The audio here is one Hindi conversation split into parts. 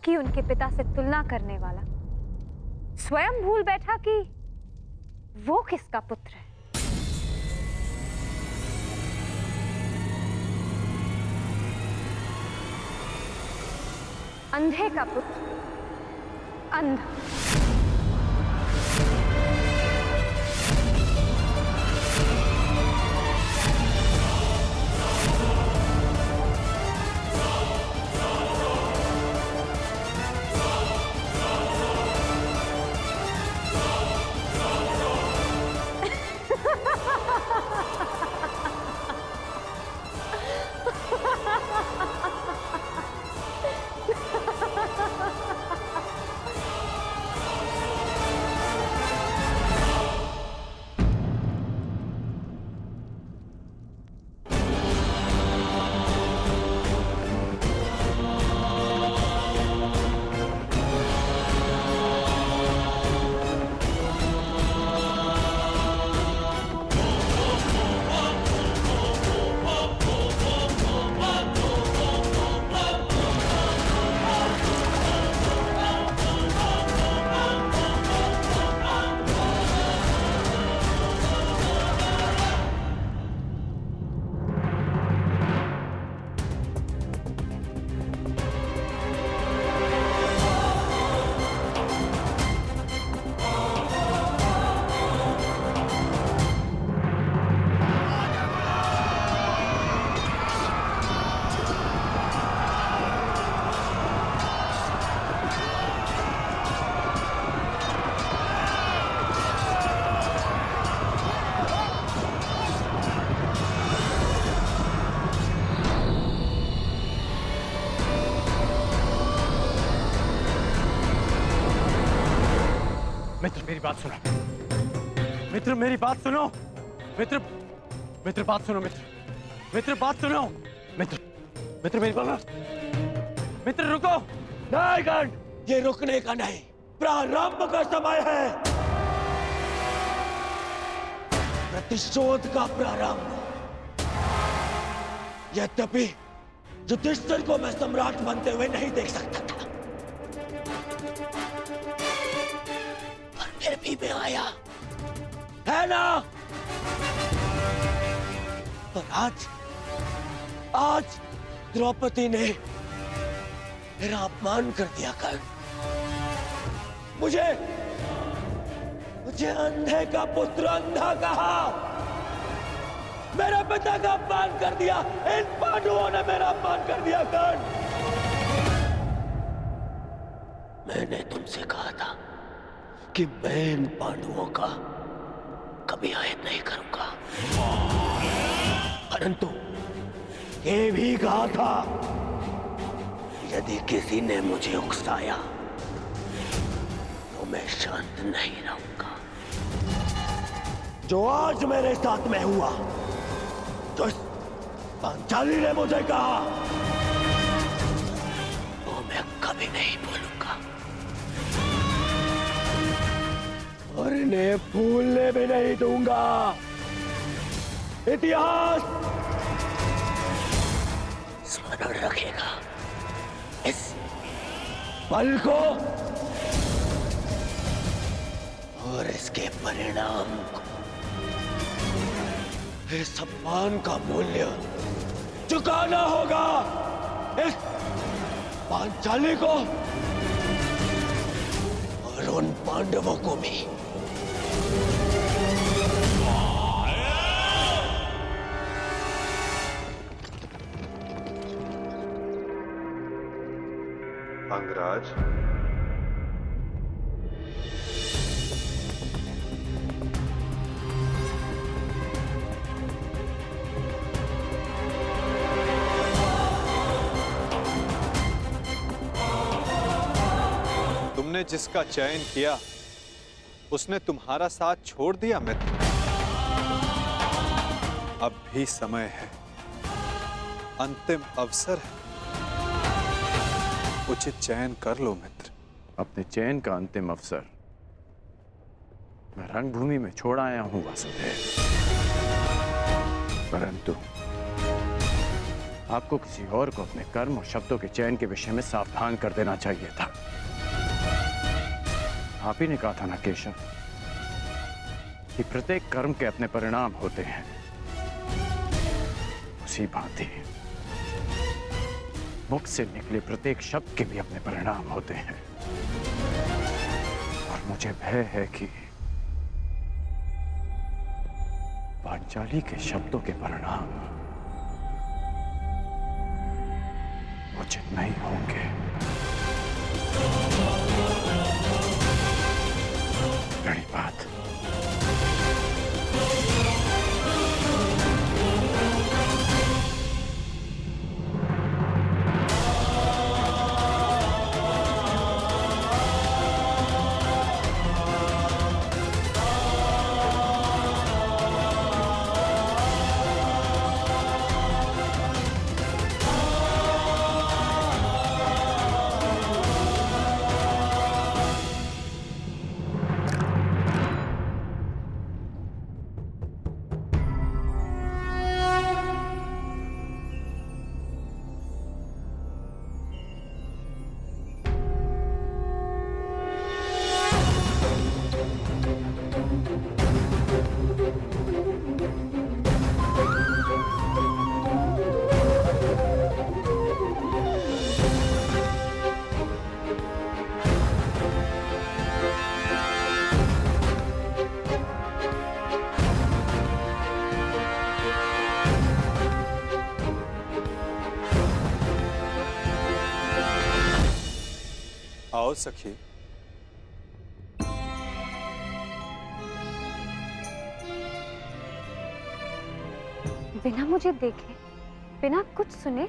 उसकी उनके पिता से तुलना करने वाला स्वयं भूल बैठा कि वो किसका पुत्र है। अंधे का पुत्र अंधा। मित्र मेरी बात सुनो। मित्र मेरी बात सुनो। मित्र मित्र बात सुनो। मित्र बात सुनो। मित्र मेरी बात। मित्र रुको। नहीं गण, ये रुकने का नहीं, प्रारंभ का समय है। प्रतिशोध का प्रारंभ। यद्यपि युधिष्ठिर को मैं सम्राट बनते हुए नहीं देख सकता था, फिर भी मैं आया, है ना? पर आज द्रौपदी ने मेरा अपमान कर दिया। कर मुझे अंधे का पुत्र अंधा कहा, मेरे पिता का अपमान कर दिया। इन पांडवों ने मेरा अपमान कर दिया। कर्ण, मैंने तुमसे कहा था कि मैं इन पांडवों का कभी आयत नहीं करूंगा, परंतु ये भी कहा था यदि किसी ने मुझे उकसाया तो मैं शांत नहीं रहूंगा। जो आज मेरे साथ में हुआ, जो पांचाली ने मुझे कहा, वो मैं कभी नहीं भूलूंगा और इन्हें भूलने भी नहीं दूंगा। इतिहास स्मरण रखेगा इस पल को और इसके परिणाम को। इस अपमान का मूल्य चुकाना होगा इस पांचाली को और उन पांडवों को भी। अंगराज, तुमने जिसका चयन किया उसने तुम्हारा साथ छोड़ दिया मित्र। अब भी समय है, अंतिम अवसर है, उचित चयन कर लो मित्र। अपने चयन का अंतिम अवसर मैं रंगभूमि में छोड़ आया हूं वासुदेव, परंतु आपको किसी और को अपने कर्म और शब्दों के चयन के विषय में सावधान कर देना चाहिए था। आप ही ने कहा था ना केशव कि प्रत्येक कर्म के अपने परिणाम होते हैं। उसी भांति मुख से निकले प्रत्येक शब्द के भी अपने परिणाम होते हैं। और मुझे भय है कि पांचाली के शब्दों के परिणाम उचित नहीं होंगे। बड़ी बात। आओ सखी। बिना मुझे देखे, बिना कुछ सुने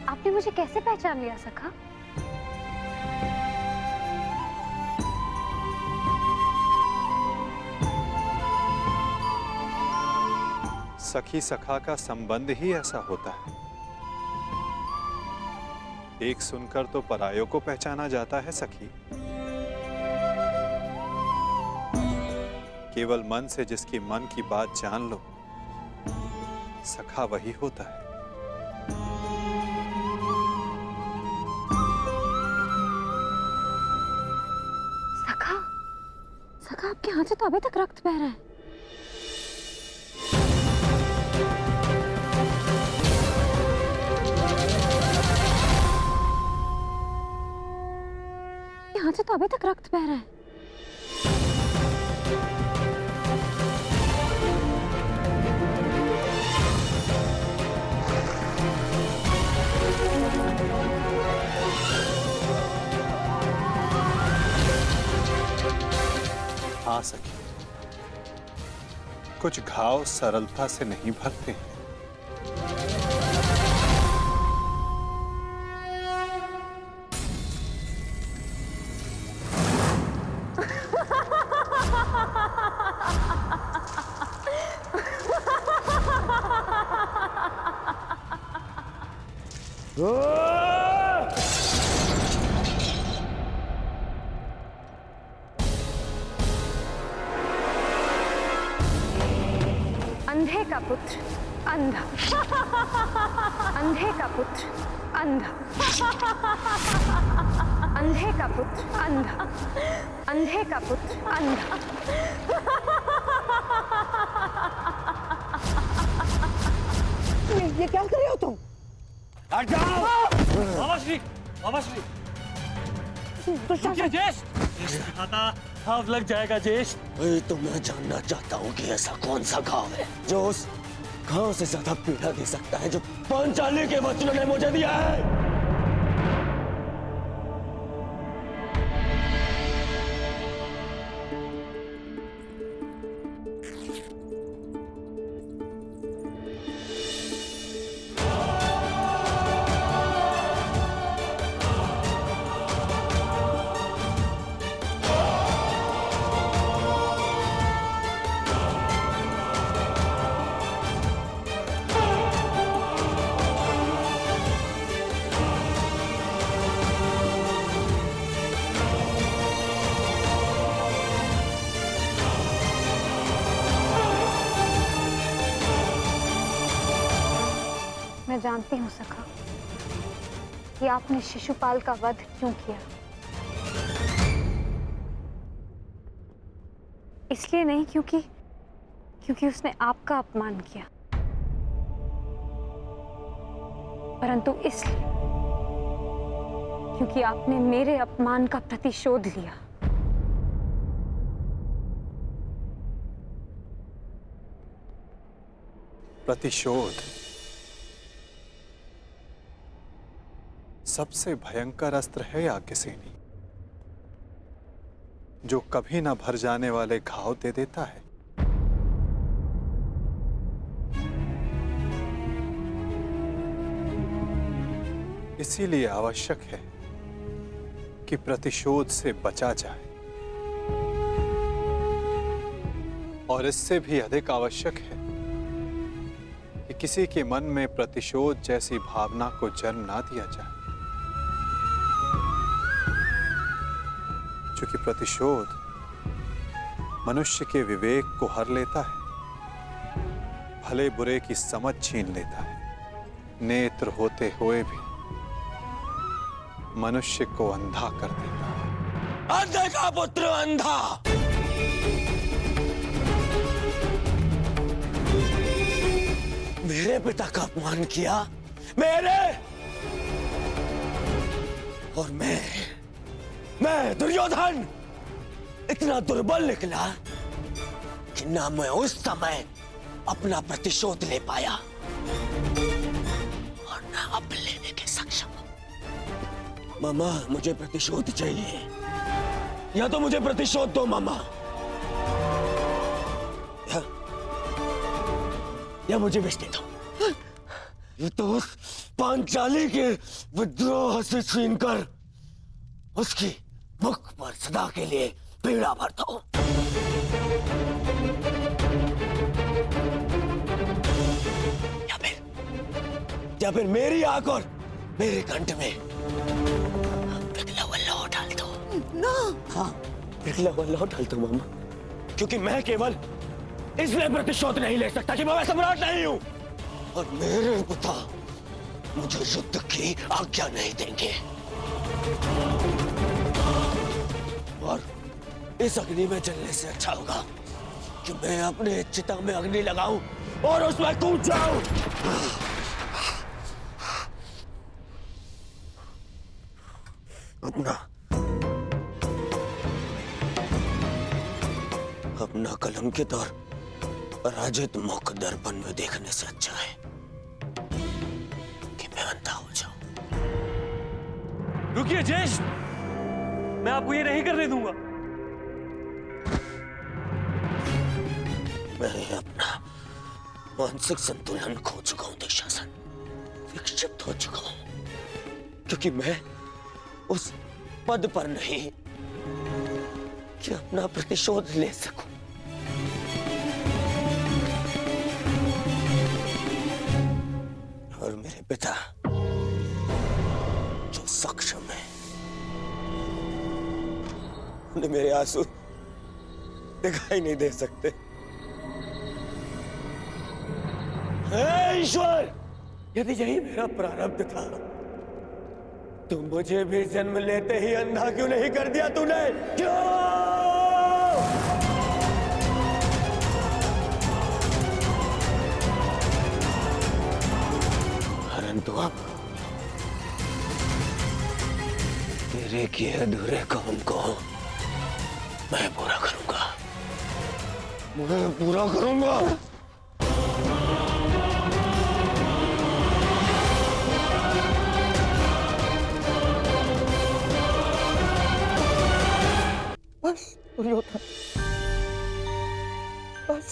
आपने मुझे कैसे पहचान लिया सखा? सखी सखा का संबंध ही ऐसा होता है। एक सुनकर तो परायों को पहचाना जाता है सखी। केवल मन से जिसकी मन की बात जान लो, सखा वही होता है। सखा, सखा आपके हाथ से तो अभी तक रक्त बह रहा है। हाथ से तो अभी तक रक्त बह रहा है। हाँ सखी, कुछ घाव सरलता से नहीं भरते हैं। अंधे का पुत्र अंधा, अंधे का पुत्र अंधा, अंधे का पुत्र अंधा, अंधे का पुत्र अंधा। ये क्या कर रहे हो तुम? हट जाओ! मामाश्री, मामाश्री! रुकिए ज्येष्ठ! दिखाता घाव लग जाएगा ज्येष्ठ। तो मैं जानना चाहता हूँ कि ऐसा कौन सा घाव है जो उस घाव से ज्यादा पीड़ा दे सकता है जो पांचाली के वचनों ने मुझे दिया है। जानती हूँ सखा कि आपने शिशुपाल का वध क्यों किया। इसलिए नहीं क्योंकि उसने आपका अपमान किया, परंतु इसलिए क्योंकि आपने मेरे अपमान का प्रतिशोध लिया। प्रतिशोध सबसे भयंकर अस्त्र है याज्ञसेनी, जो कभी ना भर जाने वाले घाव दे देता है। इसीलिए आवश्यक है कि प्रतिशोध से बचा जाए, और इससे भी अधिक आवश्यक है कि किसी के मन में प्रतिशोध जैसी भावना को जन्म ना दिया जाए, क्योंकि प्रतिशोध मनुष्य के विवेक को हर लेता है, भले बुरे की समझ छीन लेता है, नेत्र होते हुए भी मनुष्य को अंधा कर देता है। अंधे का पुत्र अंधा। मेरे पिता का अपमान किया, मेरे, और मैं दुर्योधन इतना दुर्बल निकला कि ना मैं उस समय अपना प्रतिशोध ले पाया और ना अब लेने के सक्षम। मामा, मुझे प्रतिशोध चाहिए, या तो मुझे प्रतिशोध दो मामा, या मुझे बेच दे दो। ये तो उस पांचाली के विद्रोह से छीनकर उसकी मुख पर सदा के लिए पीड़ा भर दो। या फिर मेरी आंख और मेरे कंठ में पिघला हुआ लौह डाल दो ना। हाँ, पिघला हुआ लौह डाल दो मामा, क्योंकि मैं केवल इसलिए प्रतिशोध नहीं ले सकता कि मैं सम्राट नहीं हूं, और मेरे पिता मुझे युद्ध की आज्ञा नहीं देंगे। और इस अग्नि में जलने से अच्छा होगा कि मैं अपने चिता में अग्नि लगाऊं और उसमें कूद जाऊं। अपना कलंकित और पराजित मुख दर्पण में देखने से अच्छा है कि मैं अंधा हो जाऊं। रुकिए ज्येष्ठ, मैं आपको ये नहीं करने दूंगा। मैं अपना मानसिक संतुलन खो चुका हूं दुशासन, विक्षिप्त हो चुका हूं, क्योंकि मैं उस पद पर नहीं कि अपना प्रतिशोध ले सकूं। और मेरे पिता जो सक्षम है, उन्हें मेरे आंसू दिखाई नहीं दे सकते। हे ईश्वर, यदि यही मेरा प्रारब्ध था तो मुझे भी जन्म लेते ही अंधा क्यों नहीं कर दिया तूने? क्यों? परंतु अब तेरे किए अधूरे काम को मैं पूरा करूंगा, मैं पूरा करूंगा। बस दुर्योधन, बस।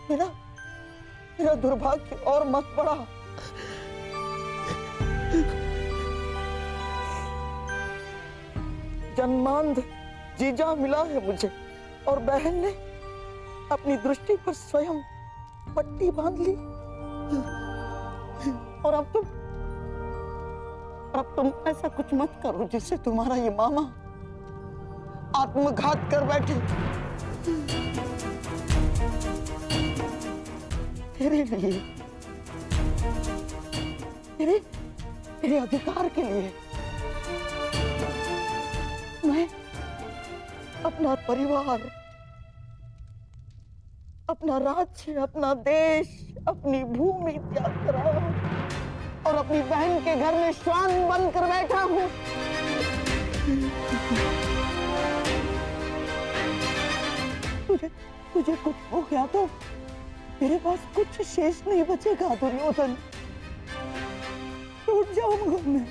मेरा दुर्भाग्य और मत बढ़ा। जन्मांध जीजा मिला है मुझे, और बहन ने अपनी दृष्टि पर स्वयं पट्टी बांध ली, और अब तुम ऐसा कुछ मत करो जिससे तुम्हारा ये मामा आत्मघात कर बैठे। तेरे लिए, तेरे अधिकार के लिए मैं अपना परिवार, अपना राज्य, अपना देश, अपनी भूमि त्याग कर आया हूं और अपनी बहन के घर में श्वान बनकर बैठा हूं। तुझे कुछ हो गया तो तेरे पास कुछ शेष नहीं बचेगा दुर्योधन। टूट जाऊंगा मैं।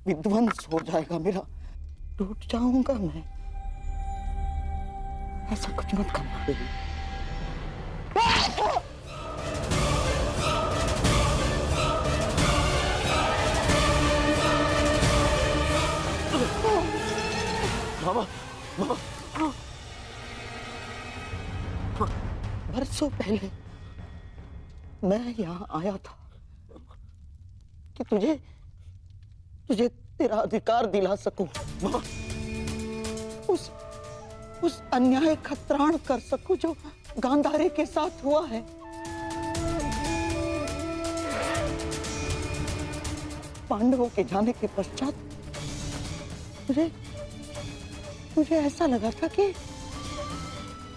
विध्वंस हो जाएगा मेरा, टूट जाऊंगा मैं। ऐसा कुछ मत करना बेबी। मामा, मामा, बरसों पहले मैं यहाँ आया था कि तुझे तेरा अधिकार दिला सकूं, मामा। उस अन्याय का त्राण कर सकूं जो गांधारी के साथ हुआ है। पांडवों के जाने के पश्चात मुझे ऐसा लगा था कि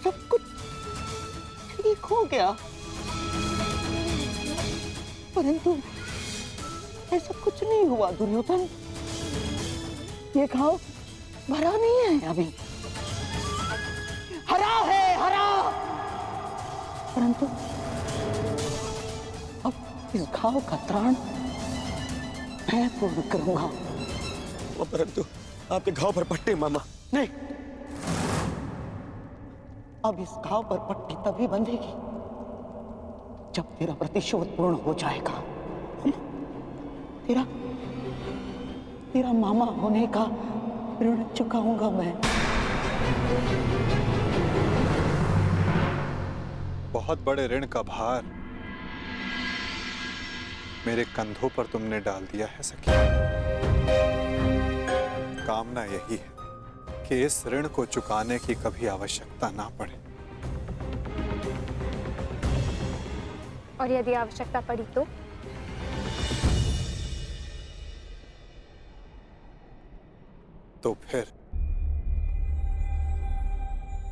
सब कुछ ठीक हो गया, परंतु ऐसा कुछ नहीं हुआ दुर्योधन। ये घाव भरा नहीं है अभी, हरा है, हरा। परंतु अब इस घाव का त्राण मैं पूर्ण करूंगा। परंतु आपके घाव पर पट्टी मामा। नहीं, अब इस घाव पर पट्टी तभी बंधेगी जब तेरा प्रतिशोध पूर्ण हो जाएगा। तेरा मामा होने का ऋण चुकाऊंगा मैं। बहुत बड़े ऋण का भार मेरे कंधों पर तुमने डाल दिया है सखी। कामना यही है कि इस ऋण को चुकाने की कभी आवश्यकता ना पड़े। और यदि आवश्यकता पड़ी तो फिर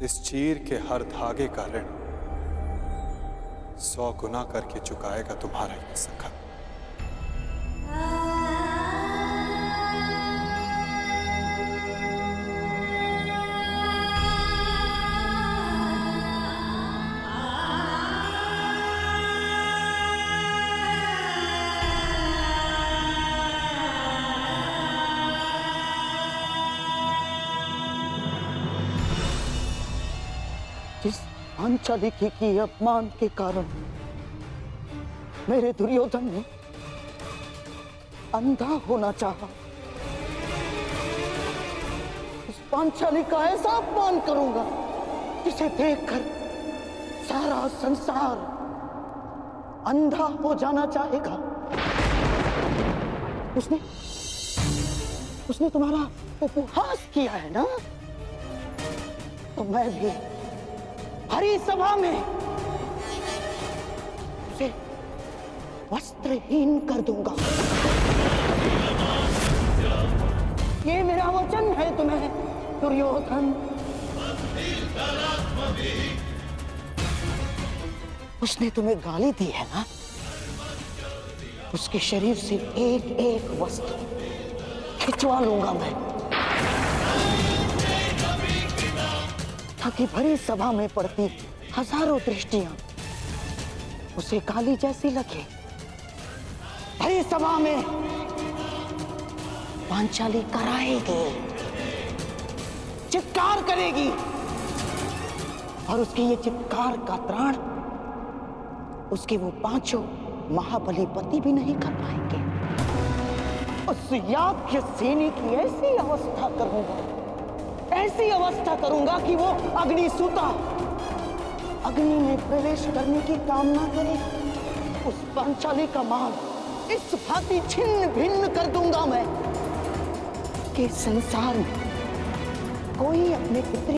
इस चीर के हर धागे का ऋण 100 गुना करके चुकाएगा तुम्हारा ये सखा। जिस पांचाली की अपमान के कारण मेरे दुर्योधन ने अंधा होना चाहा, उस पांचाली का ऐसा अपमान करूंगा जिसे देखकर सारा संसार अंधा हो जाना चाहेगा। उसने तुम्हारा उपहास किया है ना, तो मैं भी हरी सभा में उसे वस्त्रहीन कर दूंगा। ये मेरा वचन है तुम्हें दुर्योधन। उसने तुम्हें गाली दी है ना, उसके शरीर से एक एक वस्त्र खिंचवा लूंगा मैं, ताकि भरी सभा में पड़ती हजारों दृष्टियां उसे काली जैसी लगे। भरी सभा में पांचाली कराएगी, चित्कार करेगी, और उसके ये चित्कार का त्राण उसके वो 5 महाबली पति भी नहीं कर पाएंगे। उस याज्ञ सेनी की ऐसी अवस्था करूंगा कि वो अग्निसूता अग्नि में प्रवेश करने की कामना करे। उस पांचाली का मान इस भांति छिन्न भिन्न कर दूंगा मैं कि संसार में कोई अपने पितृ